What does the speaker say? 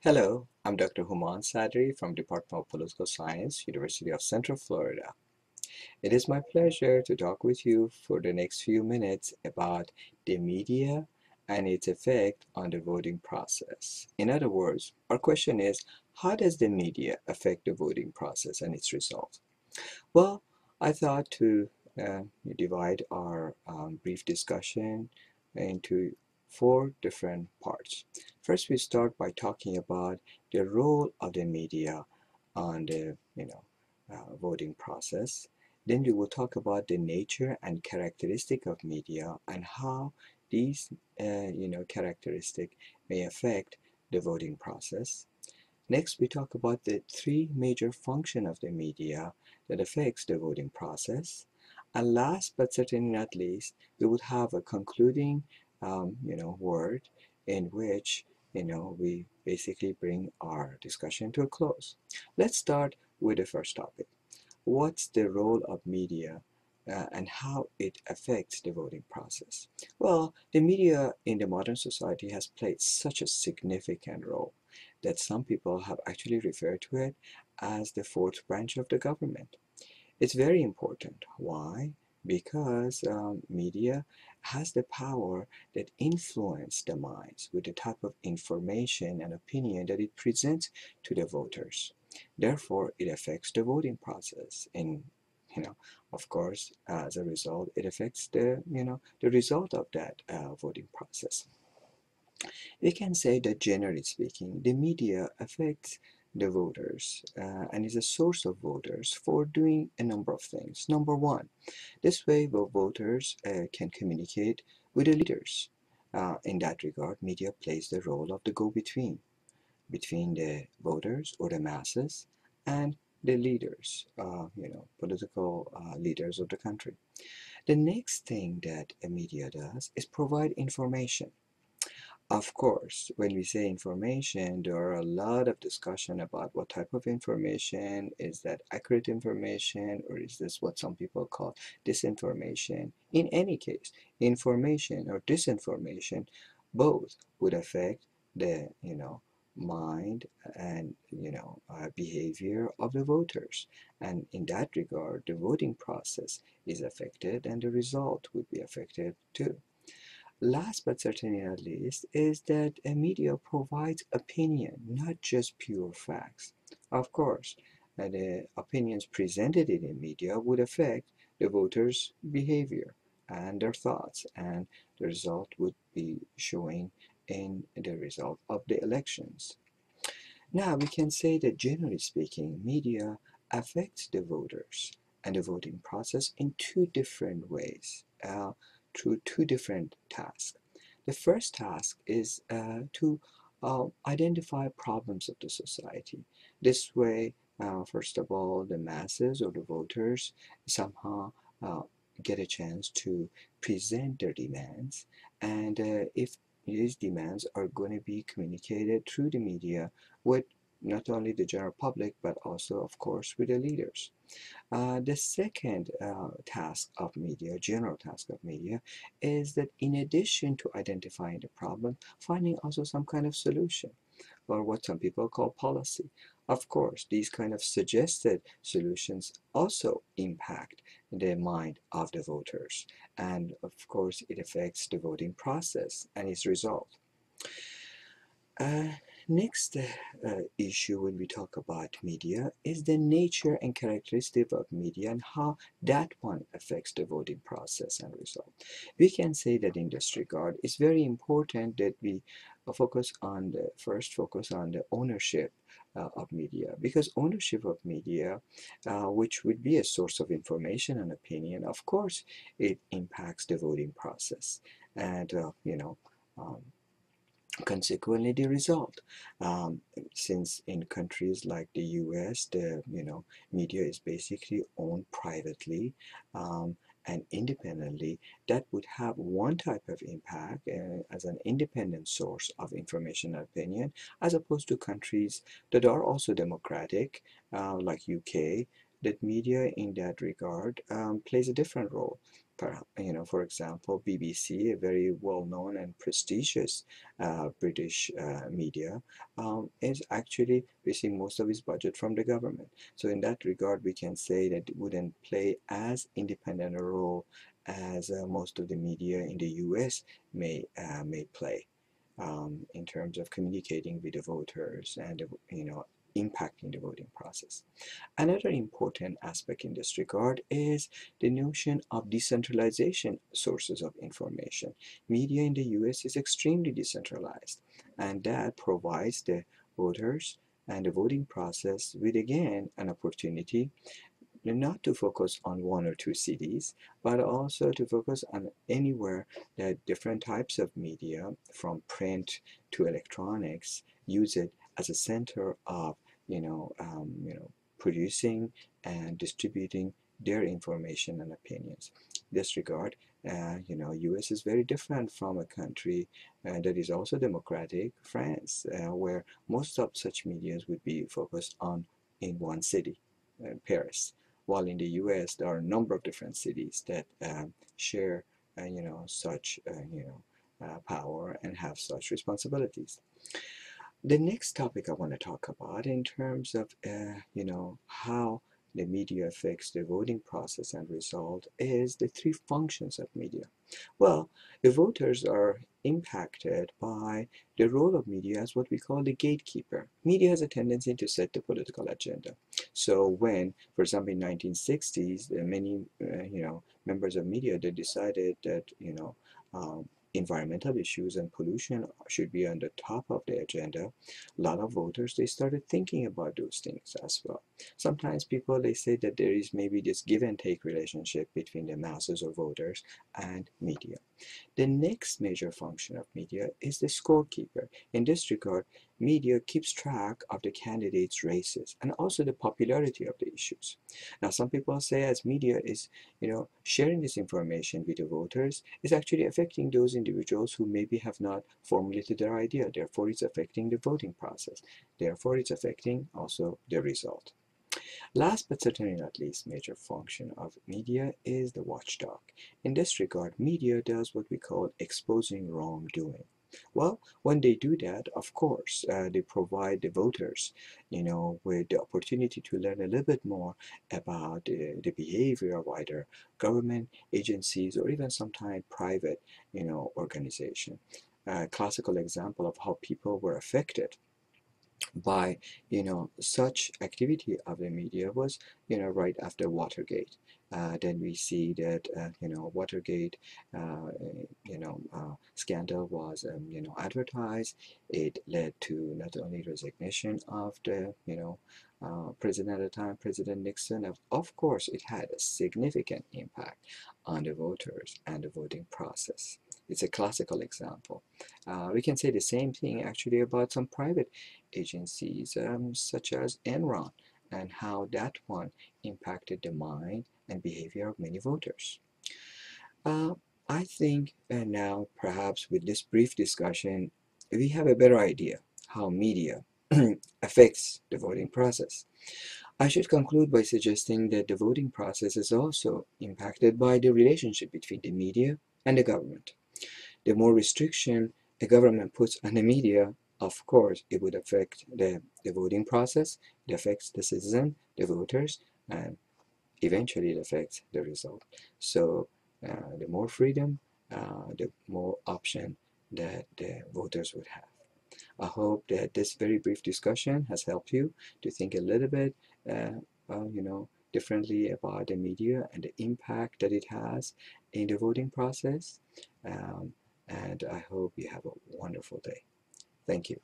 Hello, I'm Dr. Human Sadri from Department of Political Science, University of Central Florida. It is my pleasure to talk with you for the next few minutes about the media and its effect on the voting process. In other words, our question is, how does the media affect the voting process and its results? Well, I thought to divide our brief discussion into four different parts. First, we start by talking about the role of the media on the voting process. Then we will talk about the nature and characteristic of media and how these characteristic may affect the voting process. Next, we talk about the three major functions of the media that affects the voting process. And last but certainly not least, we would have a concluding, word in which, we basically bring our discussion to a close. Let's start with the first topic. What's the role of media and how it affects the voting process? Well, the media in the modern society has played such a significant role that some people have actually referred to it as the fourth branch of the government. It's very important. Why? Because media has the power that influence the minds with the type of information and opinion that it presents to the voters. Therefore, it affects the voting process. And, of course, as a result, it affects the result of that voting process. We can say that generally speaking, the media affects the voters and is a source of voters for doing a number of things. Number one, this way the voters can communicate with the leaders. In that regard, media plays the role of the go-between between the voters or the masses and the leaders, political leaders of the country. The next thing that a media does is provide information. Of course, when we say information, there are a lot of discussion about what type of information. Is that accurate information, or is this what some people call disinformation? In any case, information or disinformation both would affect the mind and behavior of the voters, and in that regard the voting process is affected and the result would be affected too. Last but certainly not least is that a media provides opinion, not just pure facts. Of course, the opinions presented in the media would affect the voters' behavior and their thoughts, and the result would be showing in the result of the elections. Now, we can say that generally speaking, media affects the voters and the voting process in two different ways, through two different tasks. The first task is to identify problems of the society. This way, first of all, the masses or the voters somehow uh, get a chance to present their demands, and if these demands are going to be communicated through the media with not only the general public but also, of course, with the leaders. The second task of media, general task of media, is that in addition to identifying the problem, finding also some kind of solution, or what some people call policy. Of course, these kind of suggested solutions also impact the mind of the voters, and of course, it affects the voting process and its result. Uh, Next issue when we talk about media is the nature and characteristic of media and how that one affects the voting process and result. We can say that in this regard, it's very important that we focus on the ownership of media, because ownership of media, which would be a source of information and opinion, of course, it impacts the voting process, and um, consequently the result. Since in countries like the US, the media is basically owned privately and independently, that would have one type of impact as an independent source of information and opinion, as opposed to countries that are also democratic, like UK, that media in that regard plays a different role. For example, BBC, a very well-known and prestigious British media, is actually receiving most of its budget from the government. So in that regard, we can say that it wouldn't play as independent a role as most of the media in the US may play in terms of communicating with the voters and impacting the voting process. Another important aspect in this regard is the notion of decentralization sources of information. Media in the US is extremely decentralized, and that provides the voters and the voting process with again an opportunity not to focus on one or two cities, but also to focus on anywhere that different types of media, from print to electronics, use it as a center of, producing and distributing their information and opinions. In this regard, U.S. is very different from a country that is also democratic, France, where most of such medias would be focused on in one city, Paris, while in the US there are a number of different cities that share such power and have such responsibilities. The next topic I want to talk about in terms of how the media affects the voting process and result is the three functions of media. Well, the voters are impacted by the role of media as what we call the gatekeeper. Media has a tendency to set the political agenda. So when, for example, in 1960s, many members of media they decided that environmental issues and pollution should be on the top of the agenda, a lot of voters they started thinking about those things as well. Sometimes people they say that there is maybe this give and take relationship between the masses of voters and media. The next major function of media is the scorekeeper. In this regard, media keeps track of the candidates' races and also the popularity of the issues. Now, some people say as media is, sharing this information with the voters is actually affecting those individuals who maybe have not formulated their idea. Therefore, it's affecting the voting process. Therefore, it's affecting also the result. Last but certainly not least, major function of media is the watchdog. In this regard, media does what we call exposing wrongdoing. Well, when they do that, of course, they provide the voters, with the opportunity to learn a little bit more about the behavior of either government agencies or even sometimes private, organization. A classical example of how people were affected by such activity of the media was right after Watergate. Then we see that Watergate scandal was advertised. It led to not only resignation of the president at the time, President Nixon. Of course, it had a significant impact on the voters and the voting process. It's a classical example. We can say the same thing actually about some private agencies such as Enron and how that one impacted the mind and behavior of many voters. I think now perhaps with this brief discussion we have a better idea how media affects the voting process. I should conclude by suggesting that the voting process is also impacted by the relationship between the media and the government. The more restriction the government puts on the media, of course, it would affect the voting process, it affects the citizen, the voters, and eventually it affects the result. So the more freedom, the more option that the voters would have. I hope that this very brief discussion has helped you to think a little bit, differently about the media and the impact that it has in the voting process. And I hope you have a wonderful day. Thank you.